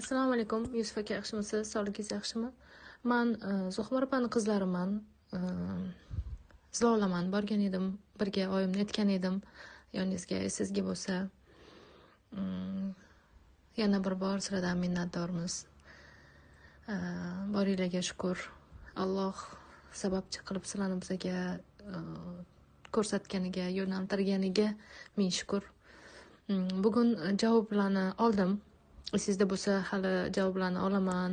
Assalomu alaykum, Yusuf aka, yaxshimisiz? Sog'ligingiz yaxshimi? Men Zuhra opani qizlariman. Zilolaman borgan edim, birga oyimni aytgan edim. Yoningizga esingizga bo'lsa, yana bir bor sizlardan minnatdormiz. Boringlarga shukur. Alloh sababchi qilib sizlarni bizga ko'rsatganiga, yo'naltirganiga ming shukur. Bugun javoblarni oldim. Sizda bo'lsa hali javoblarni olaman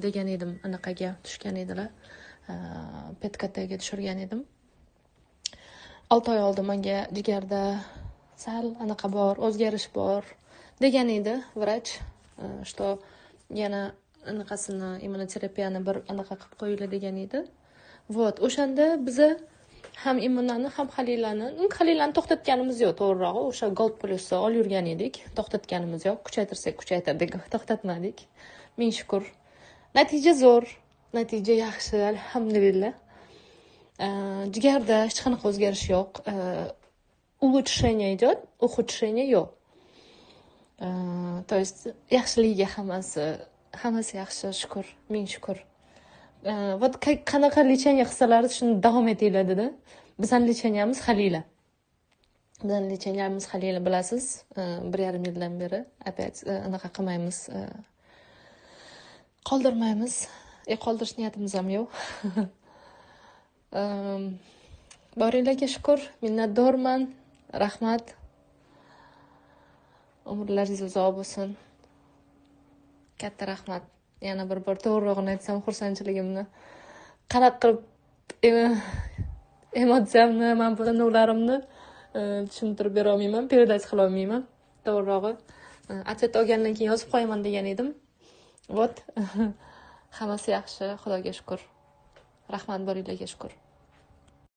degan edim, anaqaga tushgan edilar. Petkataga tushirgan edim. 6 oy oldin menga jigarda sal anaqa bor, o'zgarish bor degan edi vrach, что yana anaqasini immunoterapiyani bir anaqa qilib qo'yinglar degan edi. Вот, o'shanda biza ham immunani, ham halilani to'xtatganimiz yo'q, to'g'rirog'i. O'sha gold plyusni olib yurgan edik, to'xtatganimiz yo'q. Kuchaytirsak kuchaytirdik, to'xtatmadik. Ming shukur. Natija zo'r, natija yaxshi, alhamdulillah. Jigarda hech qanaqa o'zgarish yo'q. Улучшение идет, ухудшение yo'q. То есть yaxshiligiga hammasi yaxshi, shukur, ming shukur. Вот qanaqa lecheniya qilsalar shuni davom etinglar-da. Bizning lecheniyamiz halila. Bizning lecheniyamiz halila, bilasiz, 1,5 yildan beri опять anaqa qilmaymiz. Qoldirmaymiz. Qoldirish niyatimiz ham yo'q. Boringlarga shukur, minnatdorman. Rahmat. Umrlaringiz uzoq bo'lsin. Katta rahmat. Yana bir bor to'g'rirog'ini aytsam, xursandchiligimni qanaqa qilib emotsiyamni, men bu nurlarimni tushuntirib bera olmayman, передать qila olmayman. To'g'rirog'i ответ olgandan keyin yozib qo'yaman degan edim. Вот. Hammasi yaxshi, Xudoga shukur. Rahmat, boringlarga shukur.